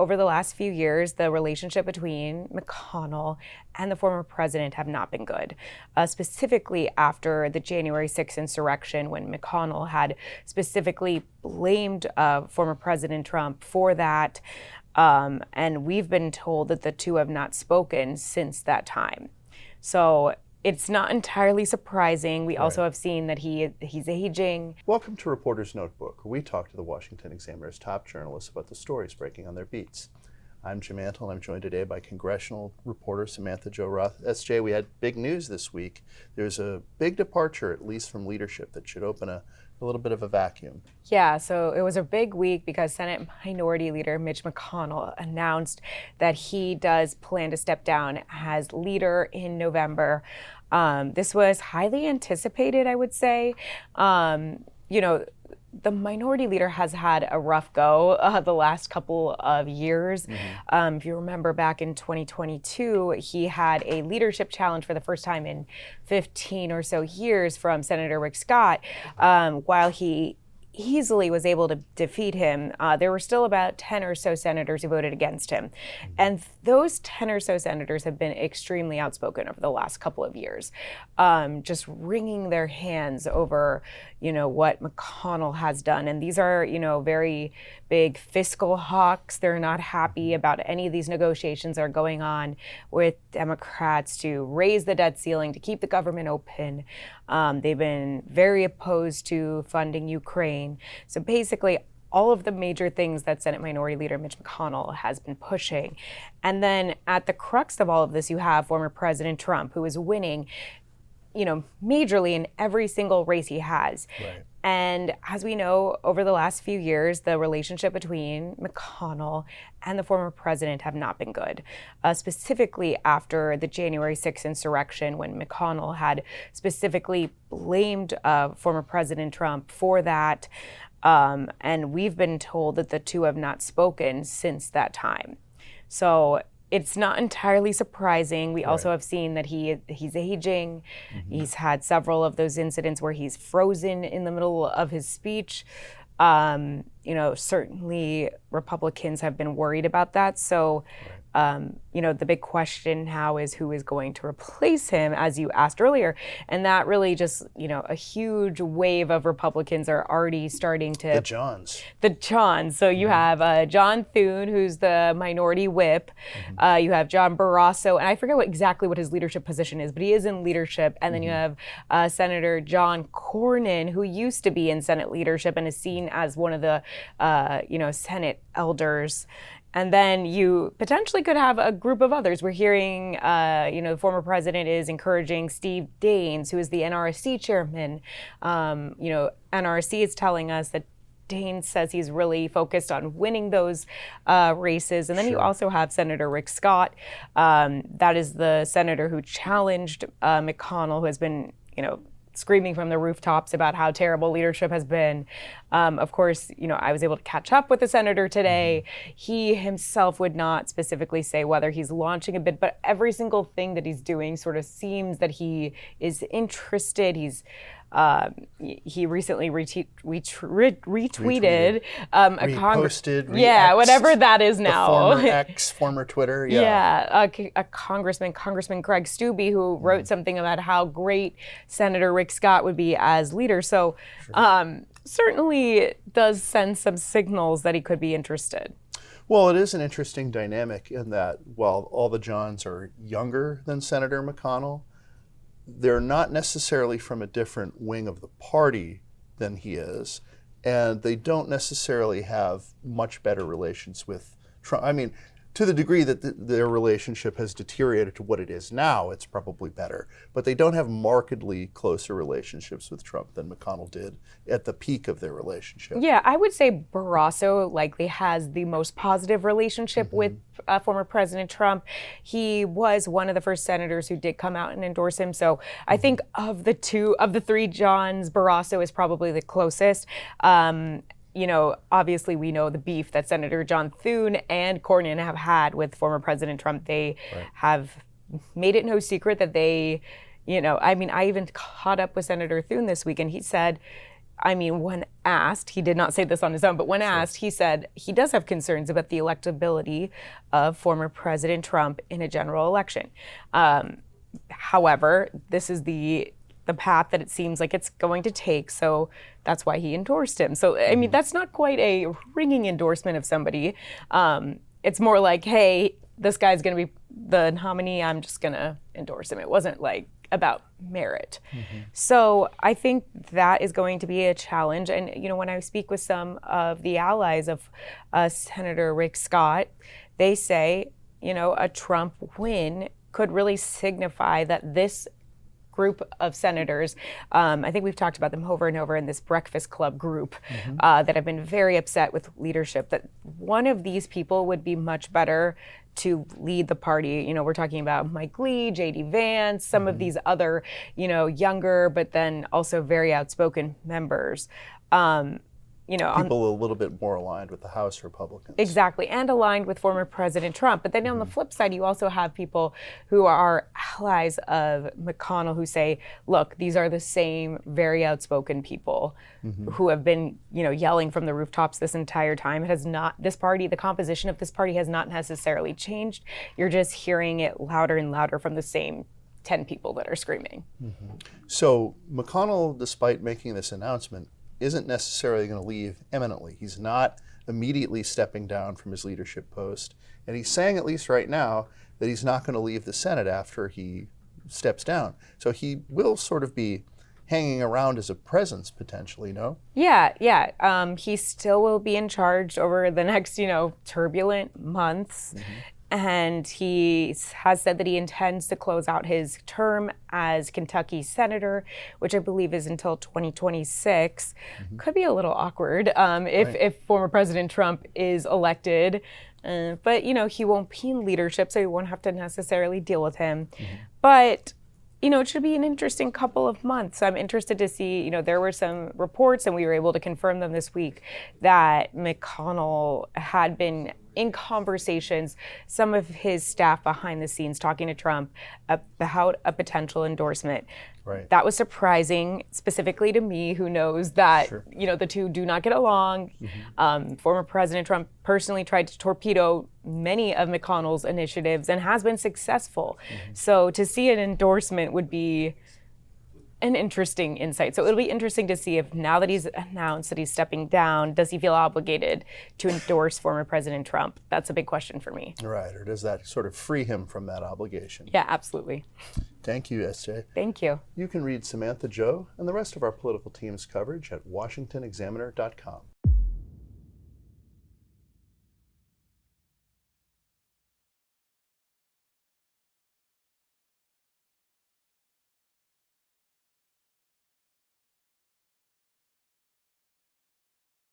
over the last few years, the relationship between McConnell and the former president have not been good, specifically after the January 6th insurrection, when McConnell had specifically blamed former President Trump for that. And we've been told that the two have not spoken since that time. So it's not entirely surprising. We also have seen that he's aging. Welcome to Reporter's Notebook, where we talk to the Washington Examiner's top journalists about the stories breaking on their beats. I'm Jim Antle, and I'm joined today by Congressional reporter Samantha-Jo Roth. SJ, we had big news this week. There's a big departure, at least from leadership, that should open a little bit of a vacuum. Yeah, so it was a big week because Senate Minority Leader Mitch McConnell announced that he does plan to step down as leader in November. This was highly anticipated, I would say. The minority leader has had a rough go the last couple of years. If you remember back in 2022, he had a leadership challenge for the first time in 15 or so years from Senator Rick Scott. While he easily was able to defeat him, there were still about 10 or so senators who voted against him. And those 10 or so senators have been extremely outspoken over the last couple of years, just wringing their hands over, what McConnell has done. And these are, very big fiscal hawks. They're not happy about any of these negotiations that are going on with Democrats to raise the debt ceiling, to keep the government open. They've been very opposed to funding Ukraine. So basically, all of the major things that Senate Minority Leader Mitch McConnell has been pushing. And then at the crux of all of this, you have former President Trump, who is winning, majorly in every single race he has. Right. And as we know, over the last few years, the relationship between McConnell and the former president have not been good, specifically after the January 6th insurrection, when McConnell had specifically blamed former President Trump for that. And we've been told that the two have not spoken since that time. So it's not entirely surprising. We also have seen that he's aging. He's had several of those incidents where he's frozen in the middle of his speech. Certainly Republicans have been worried about that. So, the big question now is who is going to replace him, as you asked earlier. And that really just, a huge wave of Republicans are already starting to... The Johns. So you have John Thune, who's the minority whip. You have John Barrasso, and I forget exactly what his leadership position is, but he is in leadership. And then you have Senator John Cornyn, who used to be in Senate leadership and is seen as one of the, Senate elders. And then you potentially could have a group of others. We're hearing, the former president is encouraging Steve Daines, who is the NRC chairman. NRC is telling us that Daines says he's really focused on winning those races. And then you also have Senator Rick Scott. That is the senator who challenged McConnell, who has been, screaming from the rooftops about how terrible leadership has been. Of course, I was able to catch up with the senator today. He himself would not specifically say whether he's launching a bid, but every single thing that he's doing sort of seems that he is interested. He recently retweeted reposted, whatever that is now. The former X, former Twitter, a Congressman Greg Steube, who wrote something about how great Senator Rick Scott would be as leader. So certainly does send some signals that he could be interested. Well, it is an interesting dynamic in that while all the Johns are younger than Senator McConnell, they're not necessarily from a different wing of the party than he is, and they don't necessarily have much better relations with Trump. I mean, to the degree that their relationship has deteriorated to what it is now, it's probably better. But they don't have markedly closer relationships with Trump than McConnell did at the peak of their relationship. Yeah, I would say Barrasso likely has the most positive relationship with former President Trump. He was one of the first senators who did come out and endorse him. So I think of the three Johns, Barrasso is probably the closest. Obviously we know the beef that Senator John Thune and Cornyn have had with former President Trump. They have made it no secret that they, I even caught up with Senator Thune this week, and he said, I mean, when asked, he did not say this on his own, but when asked, he said he does have concerns about the electability of former President Trump in a general election. However, this is the path that it seems like it's going to take, so that's why he endorsed him. So, I mean, that's not quite a ringing endorsement of somebody. It's more like, hey, this guy's going to be the nominee, I'm just going to endorse him. It wasn't like about merit. So I think that is going to be a challenge. And, you know, when I speak with some of the allies of Senator Rick Scott, they say, you know, a Trump win could really signify that this group of senators, I think we've talked about them over and over in this Breakfast Club group that have been very upset with leadership, that one of these people would be much better to lead the party. You know, we're talking about Mike Lee, J.D. Vance, some of these other, you know, younger, but then also very outspoken members. You know, people a little bit more aligned with the House Republicans. Exactly, and aligned with former President Trump. But then on the flip side, you also have people who are allies of McConnell who say, look, these are the same very outspoken people who have been, you know, yelling from the rooftops this entire time. It has not, this party, the composition of this party has not necessarily changed. You're just hearing it louder and louder from the same 10 people that are screaming. So McConnell, despite making this announcement, isn't necessarily going to leave eminently. He's not immediately stepping down from his leadership post. And he's saying, at least right now, that he's not going to leave the Senate after he steps down. So he will sort of be hanging around as a presence potentially, no? Yeah. He still will be in charge over the next, you know, turbulent months. And he has said that he intends to close out his term as Kentucky senator, which I believe is until 2026. Could be a little awkward if former President Trump is elected. But, you know, he won't be in leadership, so you won't have to necessarily deal with him. But, you know, it should be an interesting couple of months. I'm interested to see, you know, there were some reports, and we were able to confirm them this week, that McConnell had been in conversations, some of his staff behind the scenes talking to Trump about a potential endorsement. That was surprising, specifically to me, who knows that, you know, the two do not get along. Former President Trump personally tried to torpedo many of McConnell's initiatives and has been successful. So to see an endorsement would be an interesting insight. So it'll be interesting to see if, now that he's announced that he's stepping down, does he feel obligated to endorse former President Trump? That's a big question for me. Right, or does that sort of free him from that obligation? Yeah, absolutely. Thank you, SJ. Thank you. You can read Samantha-Jo and the rest of our political team's coverage at WashingtonExaminer.com.